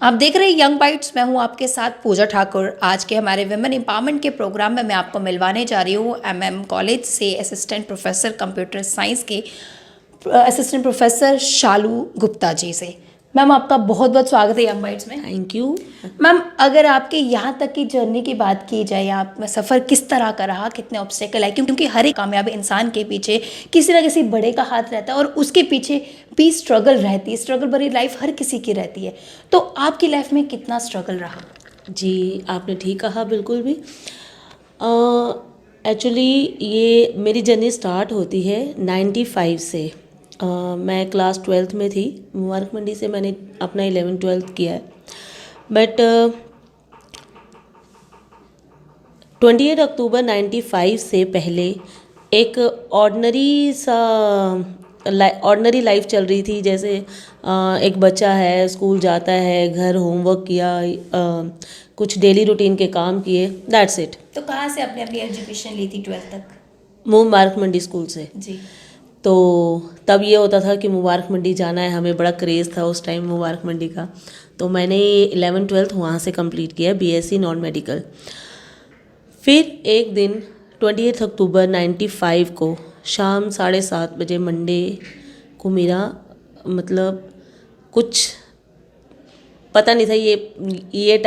आप देख रहे हैं यंग बाइट्स। मैं हूं आपके साथ पूजा ठाकुर। आज के हमारे विमेन एम्पावरमेंट के प्रोग्राम में मैं आपको मिलवाने जा रही हूं एमएम कॉलेज से असिस्टेंट प्रोफेसर कंप्यूटर साइंस के असिस्टेंट प्रोफेसर शालू गुप्ता जी से। मैम, आपका बहुत बहुत स्वागत है यंग बाइट्स में। Thank you. मैम, अगर आपके यहाँ तक की जर्नी की बात की जाए, आप में सफ़र किस तरह का रहा, कितने ऑब्स्टेकल आए, क्योंकि हर एक कामयाब इंसान के पीछे किसी ना किसी बड़े का हाथ रहता है और उसके पीछे भी स्ट्रगल रहती है। स्ट्रगल भरी लाइफ हर किसी की रहती है, तो आपकी लाइफ में कितना स्ट्रगल रहा? जी, आपने ठीक कहा बिल्कुल भी। एक्चुअली ये मेरी जर्नी स्टार्ट होती है 95 से। मैं क्लास 12th में थी। मुबारक मंडी से मैंने अपना 11th-12th किया है। बट 28 अक्टूबर 95 से पहले एक ऑर्डनरी लाइफ चल रही थी। जैसे एक बच्चा है, स्कूल जाता है, घर होमवर्क किया, कुछ डेली रूटीन के काम किए, दैट्स इट। तो कहाँ से आपने अपनी एजुकेशन ली थी 12th तक? मुबारक मंडी स्कूल से। जी। तो तब ये होता था कि मुबारक मंडी जाना है, हमें बड़ा क्रेज़ था उस टाइम मुबारक मंडी का। तो मैंने 11th-12th वहाँ से कंप्लीट किया, बीएससी नॉन मेडिकल। फिर एक दिन 28 अक्टूबर 95 को शाम 7:30 बजे मंडे को मेरा मतलब कुछ पता नहीं था। ये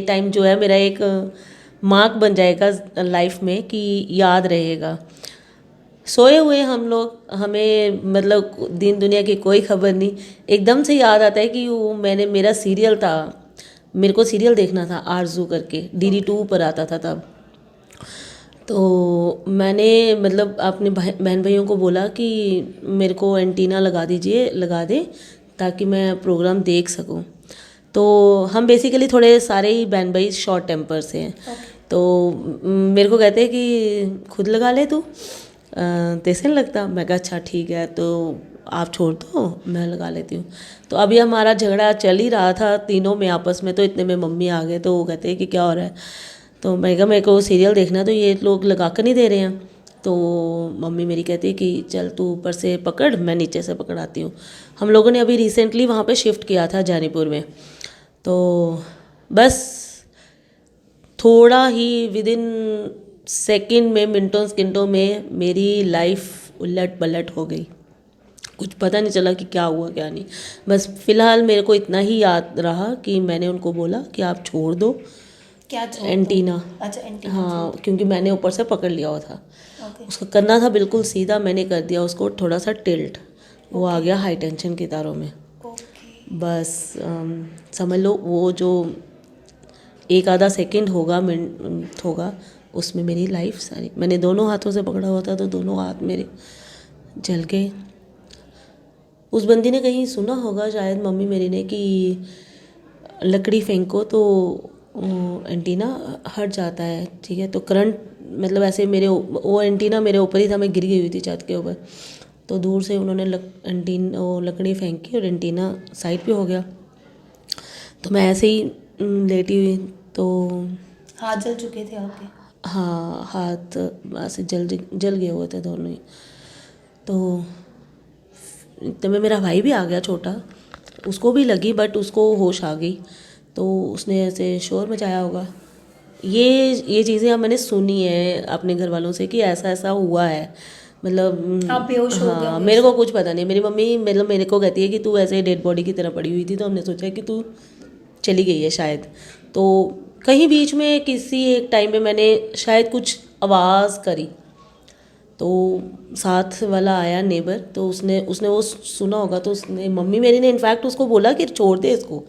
टाइम जो है मेरा एक मार्क बन जाएगा लाइफ में कि याद रहेगा। सोए हुए हम लोग, हमें मतलब दिन दुनिया की कोई खबर नहीं, एकदम से याद आता है कि वो मेरा सीरियल था, मेरे को सीरियल देखना था आरजू करके, DD2 पर आता था तब। तो मैंने मतलब अपने बहन भाइयों को बोला कि मेरे को एंटीना लगा दे ताकि मैं प्रोग्राम देख सकूं। तो हम बेसिकली थोड़े सारे ही बहन भाई शॉर्ट टेम्पर से हैं। तो मेरे को कहते हैं कि खुद लगा ले तू, तैसे नहीं लगता। मैं कहा अच्छा ठीक है, तो आप छोड़ दो, मैं लगा लेती हूँ। तो अभी हमारा झगड़ा चल ही रहा था तीनों में आपस में। तो इतने में मम्मी आ गए, तो वो कहते हैं कि क्या हो रहा है। तो मैं कहा मेरे को सीरियल देखना, तो ये लोग लगा कर नहीं दे रहे हैं। तो मम्मी मेरी कहती है कि चल तू ऊपर से पकड़, मैं नीचे से पकड़ाती हूँ। हम लोगों ने अभी रिसेंटली वहाँ पे शिफ्ट किया था जानीपुर में। तो बस थोड़ा ही विदिन सेकंड में, मिनटों सेकंडों में मेरी लाइफ उलट पलट हो गई। कुछ पता नहीं चला कि क्या हुआ क्या नहीं। बस फ़िलहाल मेरे को इतना ही याद रहा कि मैंने उनको बोला कि आप छोड़ दो। क्या एंटीना। अच्छा, एंटीना। हाँ, क्योंकि मैंने ऊपर से पकड़ लिया हुआ था। ओके। उसका करना था बिल्कुल सीधा, मैंने कर दिया उसको थोड़ा सा टिल्ट। वो आ गया हाई टेंशन की तारों में। ओके। बस समझ लो वो जो एक आधा सेकंड होगा, मिनट होगा, उसमें मेरी लाइफ सारी, मैंने दोनों हाथों से पकड़ा हुआ था तो दोनों हाथ मेरे जल गए। उस बंदी ने कहीं सुना होगा शायद मम्मी मेरी ने कि लकड़ी फेंको तो एंटीना हट जाता है, ठीक है। तो करंट मतलब ऐसे वो एंटीना मेरे ऊपर ही था, मैं गिर गई हुई थी छत के ऊपर। तो दूर से उन्होंने लकड़ी फेंकी और एंटीना साइड पे हो गया। तो मैं ऐसे ही लेटी हुई। तो हाथ जल चुके थे आपके? हाँ, हाथ ऐसे जल गए हुए थे दोनों ही। तो तब मेरा भाई भी आ गया छोटा, उसको भी लगी बट उसको होश आ गई। तो उसने ऐसे शोर मचाया होगा। ये चीज़ें अब मैंने सुनी है अपने घर वालों से कि ऐसा ऐसा हुआ है। मतलब आप बेहोश हो गए हाँ, होंगे मेरे को उससे? कुछ पता नहीं। मेरी मम्मी मतलब मेरे को कहती है कि तू ऐसे डेड बॉडी की तरह पड़ी हुई थी, तो हमने सोचा कि तू चली गई है शायद। तो कहीं बीच में किसी एक टाइम पे मैंने शायद कुछ आवाज़ करी, तो साथ वाला आया नेबर, तो उसने वो सुना होगा। तो उसने मम्मी मेरी ने इनफैक्ट उसको बोला कि छोड़ दे इसको,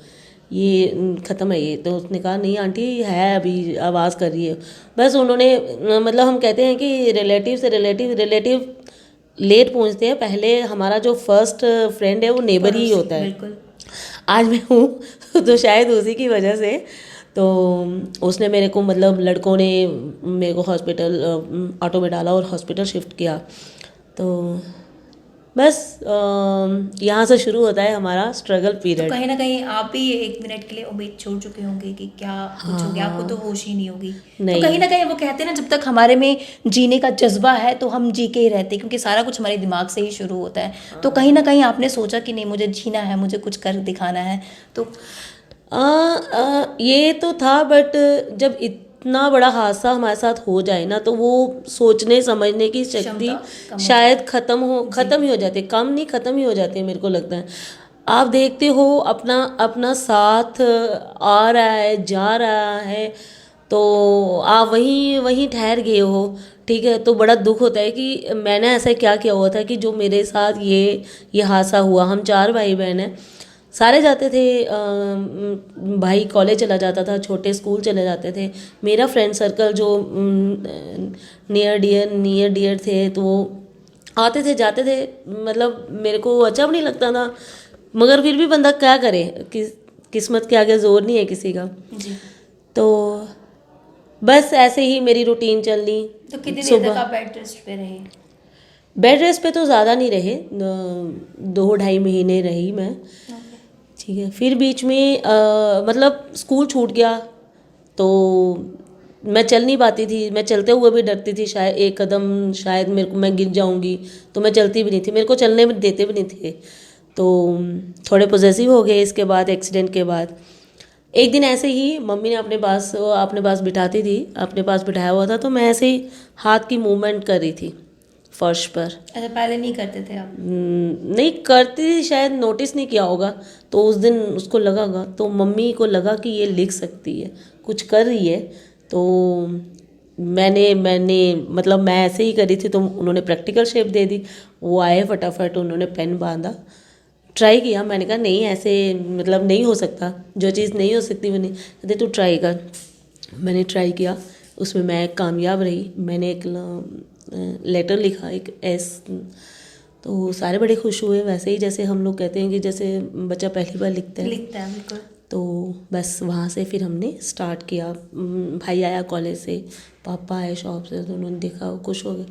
ये ख़त्म है ये। तो उसने कहा नहीं आंटी है, अभी आवाज़ कर रही है। बस उन्होंने मतलब हम कहते हैं कि रिलेटिव लेट पहुंचते हैं। पहले हमारा जो फर्स्ट फ्रेंड है वो नेबर ही होता है। बिल्कुल। आज मैं हूँ तो शायद उसी की वजह से। तो उसने मेरे को मतलब लड़कों ने मेरे को हॉस्पिटल ऑटो में डाला और हॉस्पिटल शिफ्ट किया। तो बस यहाँ से शुरू होता है हमारा स्ट्रगल तो पीरियड। कहीं ना कहीं आप भी एक मिनट के लिए उम्मीद छोड़ चुके होंगे कि क्या कुछ हो गया, आपको तो होश ही नहीं होगी। तो नहीं। कहीं ना कहीं वो कहते हैं ना, जब तक हमारे में जीने का जज्बा है तो हम जी के ही रहते हैं, क्योंकि सारा कुछ हमारे दिमाग से ही शुरू होता है। तो कहीं ना कहीं आपने सोचा कि नहीं, मुझे जीना है, मुझे कुछ कर दिखाना है। तो ये तो था, बट जब इतना बड़ा हादसा हमारे साथ हो जाए ना, तो वो सोचने समझने की शक्ति कम हो शायद ख़त्म ही हो जाती है, कम नहीं ख़त्म ही हो जाती है, मेरे को लगता है। आप देखते हो अपना अपना साथ आ रहा है, जा रहा है, तो आप वहीं वहीं ठहर गए हो, ठीक है, तो बड़ा दुख होता है कि मैंने ऐसा क्या किया हुआ था कि जो मेरे साथ ये हादसा हुआ। हम 4 भाई बहन हैं, सारे जाते थे, भाई कॉलेज चला जाता था, छोटे स्कूल चले जाते थे। मेरा फ्रेंड सर्कल जो नियर डियर थे, तो वो आते थे जाते थे, मतलब मेरे को अच्छा भी नहीं लगता था, मगर फिर भी बंदा क्या करे, किस्मत के आगे जोर नहीं है किसी का। जी। तो बस ऐसे ही मेरी रूटीन चलनी। तो कितनी देर तक आप बेड रेस्ट पे रहे? बेड रेस्ट पे तो ज़्यादा नहीं रहे, 2-2.5 महीने रही मैं, ठीक है। फिर बीच में मतलब स्कूल छूट गया, तो मैं चल नहीं पाती थी, मैं चलते हुए भी डरती थी, शायद एक कदम शायद मेरे को मैं गिर जाऊंगी, तो मैं चलती भी नहीं थी, मेरे को चलने में देते भी नहीं थे। तो थोड़े पॉसेसिव हो गए इसके बाद, एक्सीडेंट के बाद। एक दिन ऐसे ही मम्मी ने अपने पास बिठाती थी, अपने पास बिठाया हुआ था, तो मैं ऐसे ही हाथ की मूवमेंट कर रही थी फर्श पर। अच्छा, पहले नहीं करते थे आप? नहीं करती थी, शायद नोटिस नहीं किया होगा, तो उस दिन उसको लगा होगा, तो मम्मी को लगा कि ये लिख सकती है, कुछ कर रही है। तो मैंने मतलब मैं ऐसे ही करी थी, तो उन्होंने प्रैक्टिकल शेप दे दी। वो आए फटाफट, उन्होंने पेन बांधा, ट्राई किया। मैंने कहा नहीं, ऐसे मतलब नहीं हो सकता, जो चीज़ नहीं हो सकती वो नहीं, कहते तू ट्राई कर। मैंने ट्राई किया, उसमें मैं कामयाब रही। मैंने एक लेटर लिखा, एक एस, तो सारे बड़े खुश हुए, वैसे ही जैसे हम लोग कहते हैं कि जैसे बच्चा पहली बार लिखता है बिल्कुल। तो बस वहाँ से फिर हमने स्टार्ट किया। भाई आया कॉलेज से, पापा आए शॉप से, तो उन्होंने देखा, खुश हो गए।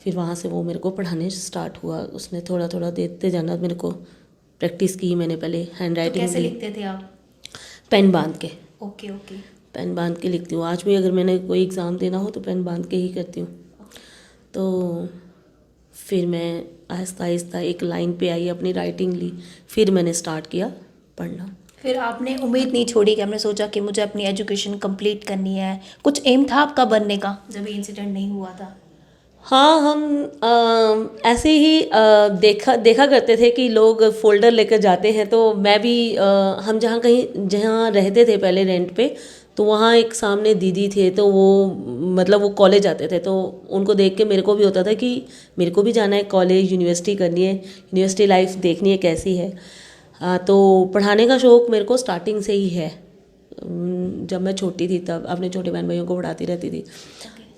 फिर वहाँ से वो मेरे को पढ़ाने स्टार्ट हुआ, उसने थोड़ा थोड़ा देते जाना मेरे को। प्रैक्टिस की मैंने पहले, हैंड तो राइटिंग। कैसे लिखते थे आप? पेन बांध के। ओके। पेन बांध के लिखती हूँ, आज भी अगर मैंने कोई एग्ज़ाम देना हो तो पेन बांध के ही करती हूँ। तो फिर मैं आहिस्ता आहिस्ता एक लाइन पे आई, अपनी राइटिंग ली, फिर मैंने स्टार्ट किया पढ़ना। फिर आपने उम्मीद नहीं छोड़ी कि आपने सोचा कि मुझे अपनी एजुकेशन कंप्लीट करनी है? कुछ एम था आपका बनने का जब ये इंसिडेंट नहीं हुआ था? हाँ, हम ऐसे ही देखा करते थे कि लोग फोल्डर लेकर जाते हैं, तो मैं भी हम जहाँ रहते थे पहले रेंट पे, तो वहाँ एक सामने दीदी थे, तो वो मतलब वो कॉलेज जाते थे, तो उनको देख के मेरे को भी होता था कि मेरे को भी जाना है कॉलेज, यूनिवर्सिटी करनी है, यूनिवर्सिटी लाइफ देखनी है कैसी है। तो पढ़ाने का शौक़ मेरे को स्टार्टिंग से ही है। जब मैं छोटी थी तब अपने छोटे बहन भाइयों को पढ़ाती रहती थी।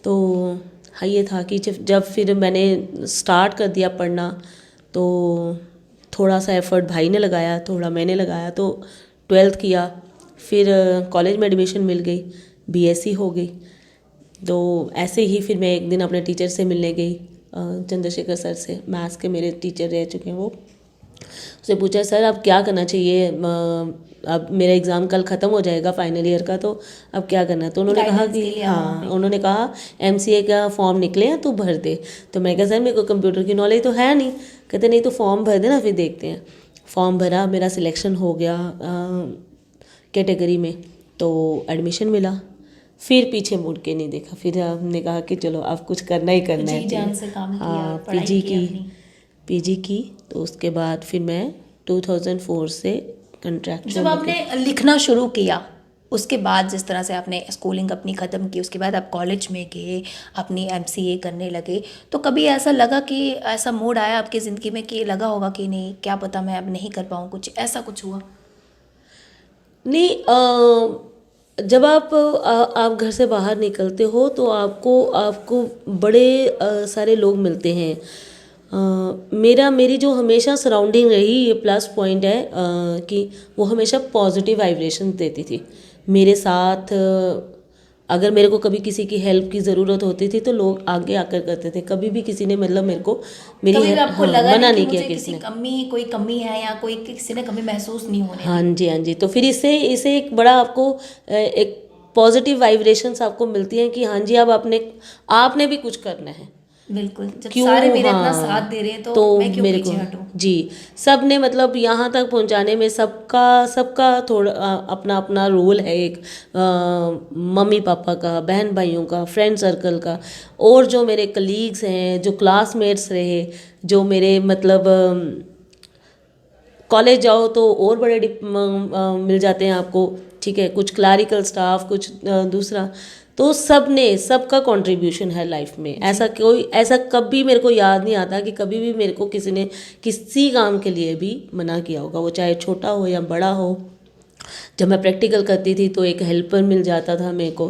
तो हाँ, ये था कि जब फिर मैंने स्टार्ट कर दिया पढ़ना, तो थोड़ा सा एफर्ट भाई ने लगाया, थोड़ा मैंने लगाया, तो 12th किया। फिर कॉलेज में एडमिशन मिल गई, बीएससी हो गई। तो ऐसे ही फिर मैं एक दिन अपने टीचर से मिलने गई, चंद्रशेखर सर से, मैथ्स के मेरे टीचर रह चुके हैं वो। उससे पूछा, सर अब क्या करना चाहिए, अब मेरा एग्ज़ाम कल ख़त्म हो जाएगा फाइनल ईयर का, तो अब क्या करना है? तो उन्होंने कहा कि हाँ, उन्होंने कहा एमसीए का फॉर्म निकले हैं, तू भर दे। तो मैं कहा, सर मेरे को कंप्यूटर की नॉलेज तो है नहीं। कहते नहीं, तो फॉर्म भर देना, फिर देखते हैं। फॉर्म भरा, मेरा सिलेक्शन हो गया कैटेगरी में, तो एडमिशन मिला। फिर पीछे मुड़ के नहीं देखा, फिर हमने कहा कि चलो अब कुछ करना ही करना है। हाँ, पीजी की। तो उसके बाद फिर मैं 2004 से कंट्रैक्चुअल। जब आपने लिखना शुरू किया, उसके बाद जिस तरह से आपने स्कूलिंग अपनी ख़त्म की, उसके बाद आप कॉलेज में गए, अपनी एमसीए करने लगे, तो कभी ऐसा लगा कि ऐसा मूड आया आपकी ज़िंदगी में कि लगा होगा कि नहीं, क्या पता मैं अब नहीं कर पाऊँ, कुछ ऐसा कुछ हुआ? नहीं, जब आप घर से बाहर निकलते हो तो आपको बड़े सारे लोग मिलते हैं। मेरी जो हमेशा सराउंडिंग रही, ये प्लस पॉइंट है कि वो हमेशा पॉजिटिव वाइब्रेशन देती थी मेरे साथ। अगर मेरे को कभी किसी की हेल्प की ज़रूरत होती थी तो लोग आगे आकर करते थे। कभी भी किसी ने मतलब मेरे को मेरी मना नहीं किया किसी ने। कोई कमी है या कोई किसी ने कभी महसूस नहीं होने। हाँ जी। तो फिर इसे एक बड़ा आपको एक पॉजिटिव वाइब्रेशंस आपको मिलती हैं कि हाँ जी, अब आपने भी कुछ करना है। बिल्कुल, जब क्यों, सारे मेरे इतना हाँ, साथ दे रहे हैं तो मैं क्यों मेरे पीछे को हटूं। जी, सब ने मतलब यहाँ तक पहुँचाने में सबका सबका थोड़ा अपना अपना रोल है, एक मम्मी पापा का, बहन भाइयों का, फ्रेंड सर्कल का, और जो मेरे कलीग्स हैं, जो क्लासमेट्स रहे, जो मेरे मतलब कॉलेज जाओ तो और बड़े मिल जाते हैं आपको, ठीक है, कुछ क्लरिकल स्टाफ, कुछ दूसरा, तो सब ने सबका कंट्रीब्यूशन है लाइफ में। ऐसा कभी मेरे को याद नहीं आता कि कभी भी मेरे को किसी ने किसी काम के लिए भी मना किया होगा, वो चाहे छोटा हो या बड़ा हो। जब मैं प्रैक्टिकल करती थी तो एक हेल्पर मिल जाता था मेरे को,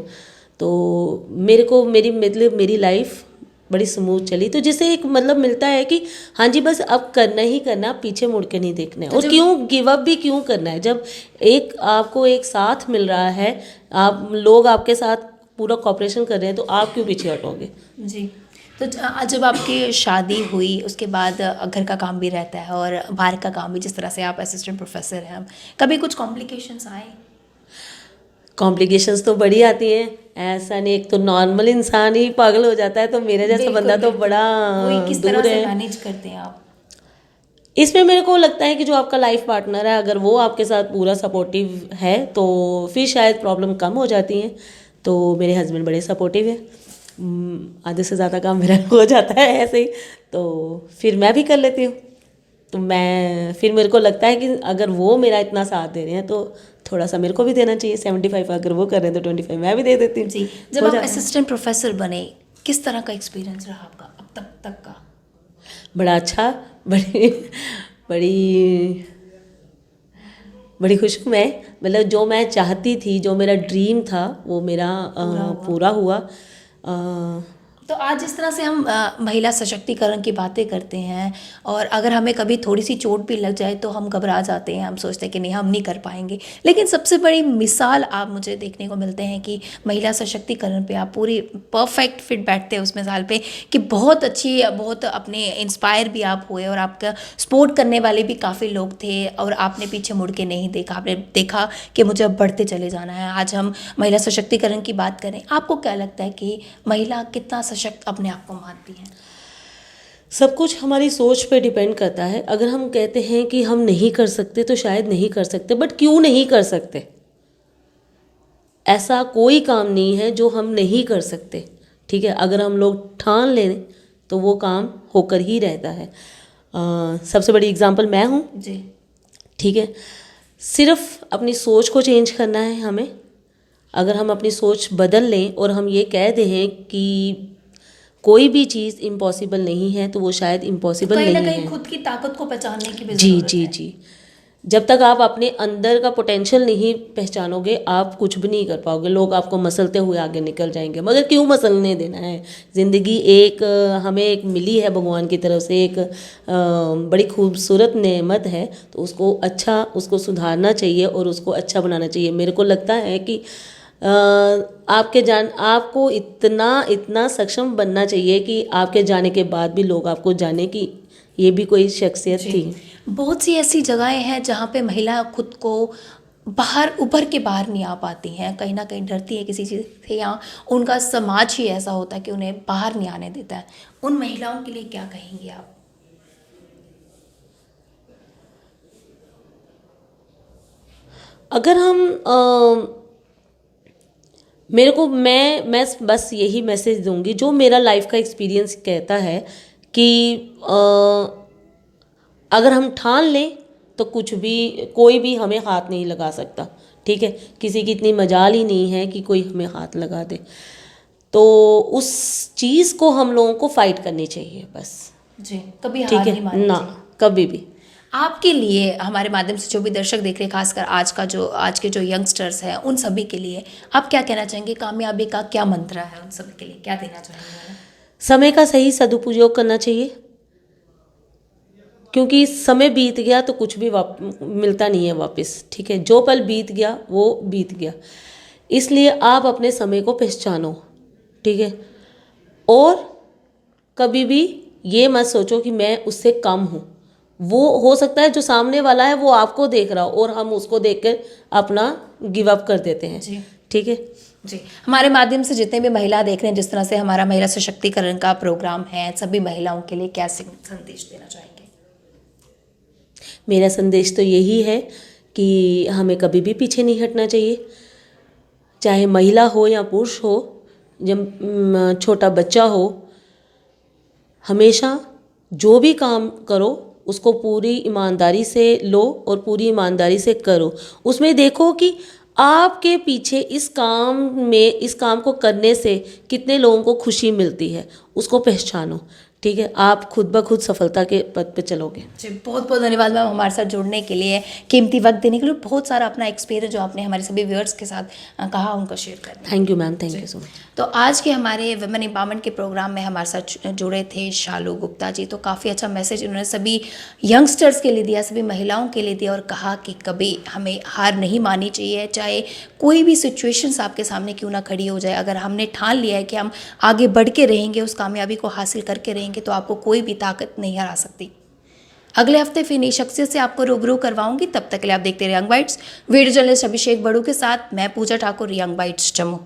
तो मेरे को मेरी लाइफ बड़ी स्मूथ चली। तो जिससे एक मतलब मिलता है कि हाँ जी, बस अब करना ही करना, पीछे मुड़ के नहीं देखना है। तो और क्यों गिव अप भी क्यों करना है, जब एक आपको एक साथ मिल रहा है, आप लोग आपके साथ पूरा कॉपरेशन कर रहे हैं, तो आप क्यों पीछे हटोगे। जी। तो जब आपकी शादी हुई उसके बाद घर का काम भी रहता है और बाहर का काम भी, जिस तरह से आप असिस्टेंट प्रोफेसर हैं, कभी कुछ कॉम्प्लिकेशंस आए? कॉम्प्लिकेशंस तो बड़ी आती हैं, ऐसा नहीं, एक तो नॉर्मल इंसान ही पागल हो जाता है, तो मेरे जैसा बंदा तो बड़ा वही, किस तरह दूर से है। मैनेज करते हैं आप? इसमें मेरे को लगता है कि जो आपका लाइफ पार्टनर है, अगर वो आपके साथ पूरा सपोर्टिव है तो फिर शायद प्रॉब्लम कम हो जाती है। तो मेरे हस्बैंड बड़े सपोर्टिव है, आधे से ज़्यादा काम मेरा हो जाता है ऐसे ही, तो फिर मैं भी कर लेती हूँ। तो फिर मेरे को लगता है कि अगर वो मेरा इतना साथ दे रहे हैं तो थोड़ा सा मेरे को भी देना चाहिए। 75 अगर वो कर रहे हैं तो 25 मैं भी दे देती हूँ। जी। जब आप असिस्टेंट प्रोफेसर बने, किस तरह का एक्सपीरियंस रहा आपका अब तक का? बड़ा अच्छा, बड़ी बड़ी बड़ी खुश हूँ मैं। मतलब जो मैं चाहती थी, जो मेरा ड्रीम था, वो मेरा पूरा हुआ। तो आज जिस तरह से हम महिला सशक्तिकरण की बातें करते हैं, और अगर हमें कभी थोड़ी सी चोट भी लग जाए तो हम घबरा जाते हैं, हम सोचते हैं कि नहीं हम नहीं कर पाएंगे, लेकिन सबसे बड़ी मिसाल आप मुझे देखने को मिलते हैं कि महिला सशक्तिकरण पे आप पूरी परफेक्ट फिट बैठते हैं उस मिसाल पे, कि बहुत अच्छी, बहुत अपने इंस्पायर भी आप हुए और आपका सपोर्ट करने वाले भी काफ़ी लोग थे, और आपने पीछे मुड़ के नहीं देखा, आपने देखा कि मुझे अब बढ़ते चले जाना है। आज हम महिला सशक्तिकरण की बात करें, आपको क्या लगता है कि महिला कितना सशक्त अपने आप को मानती है? सब कुछ हमारी सोच पे डिपेंड करता है। अगर हम कहते हैं कि हम नहीं कर सकते तो शायद नहीं कर सकते, बट क्यों नहीं कर सकते? ऐसा कोई काम नहीं है जो हम नहीं कर सकते, ठीक है। अगर हम लोग ठान लें तो वो काम होकर ही रहता है। सबसे बड़ी एग्जांपल मैं हूँ जी। ठीक है। सिर्फ अपनी सोच को चेंज करना है हमें। अगर हम अपनी सोच बदल लें और हम ये कह दें कि कोई भी चीज़ इम्पॉसिबल नहीं है, तो वो शायद इम्पॉसिबल नहीं है। कहीं ना कहीं खुद की ताकत को पहचानने की भी जी जरूरत जी है। जी। जब तक आप अपने अंदर का पोटेंशियल नहीं पहचानोगे, आप कुछ भी नहीं कर पाओगे। लोग आपको मसलते हुए आगे निकल जाएंगे, मगर क्यों मसलने देना है। ज़िंदगी एक हमें एक मिली है भगवान की तरफ से, एक बड़ी खूबसूरत नेमत है, तो उसको सुधारना चाहिए और उसको अच्छा बनाना चाहिए। मेरे को लगता है कि आपको इतना सक्षम बनना चाहिए कि आपके जाने के बाद भी लोग आपको जाने कि ये भी कोई शख्सियत थी। बहुत सी ऐसी जगहें हैं जहाँ पे महिला खुद को बाहर उभर के बाहर नहीं आ पाती हैं, कहीं ना कहीं डरती है किसी चीज़ से, या उनका समाज ही ऐसा होता है कि उन्हें बाहर नहीं आने देता है। उन महिलाओं के लिए क्या कहेंगे आप? अगर हम मैं बस यही मैसेज दूंगी, जो मेरा लाइफ का एक्सपीरियंस कहता है कि अगर हम ठान लें तो कोई भी हमें हाथ नहीं लगा सकता, ठीक है। किसी की इतनी मजाल ही नहीं है कि कोई हमें हाथ लगा दे। तो उस चीज़ को हम लोगों को फाइट करनी चाहिए बस। जी, कभी ठीक हार है नहीं माननी ना, चाहिए। कभी भी। आपके लिए, हमारे माध्यम से जो भी दर्शक देख रहे हैं, खासकर आज के जो यंगस्टर्स हैं, उन सभी के लिए आप क्या कहना चाहेंगे? कामयाबी का क्या मंत्र है? उन सभी के लिए क्या देना चाहेंगे? समय का सही सदुपयोग करना चाहिए, क्योंकि समय बीत गया तो कुछ भी मिलता नहीं है वापस, ठीक है। जो पल बीत गया वो बीत गया, इसलिए आप अपने समय को पहचानो, ठीक है। और कभी भी ये मत सोचो कि मैं उससे कम हूँ। वो हो सकता है जो सामने वाला है वो आपको देख रहा हो और हम उसको देखकर अपना गिव अप कर देते हैं, ठीक है। जी, हमारे माध्यम से जितने भी महिला देख रहे हैं, जिस तरह से हमारा महिला सशक्तिकरण का प्रोग्राम है, सभी महिलाओं के लिए क्या संदेश देना चाहेंगे? मेरा संदेश तो यही है कि हमें कभी भी पीछे नहीं हटना चाहिए, चाहे महिला हो या पुरुष हो, जब छोटा बच्चा हो, हमेशा जो भी काम करो उसको पूरी ईमानदारी से लो और पूरी ईमानदारी से करो। उसमें देखो कि आपके पीछे इस काम को करने से कितने लोगों को खुशी मिलती है, उसको पहचानो। ठीक है, आप खुद ब खुद सफलता के पथ पे चलोगे। जी, बहुत बहुत धन्यवाद मैम हमारे साथ जुड़ने के लिए, कीमती वक्त देने के लिए, बहुत सारा अपना एक्सपीरियंस जो आपने हमारे सभी व्यूअर्स के साथ कहा उनको शेयर करने। Thank you ma'am, thank you so much. तो आज के हमारे वुमेन एम्पावरमेंट के प्रोग्राम में हमारे साथ जुड़े थे शालू गुप्ता जी। तो काफ़ी अच्छा मैसेज उन्होंने सभी यंगस्टर्स के लिए दिया, सभी महिलाओं के लिए दिया और कहा कि कभी हमें हार नहीं माननी चाहिए, चाहे कोई भी सिचुएशंस आपके सामने क्यों ना खड़ी हो जाए। अगर हमने ठान लिया है कि हम आगे बढ़ के रहेंगे, उस कामयाबी को हासिल करके रहेंगे, तो आपको कोई भी ताकत नहीं हरा सकती। अगले हफ्ते फिर नई शख्सियत से आपको रूबरू करवाऊंगी। तब तक के लिए आप देखते रहिए यंग बाइट्स। वीडियो जर्नलिस्ट अभिषेक बड़ू के साथ मैं पूजा ठाकुर, यंग बाइट्स जम्मू।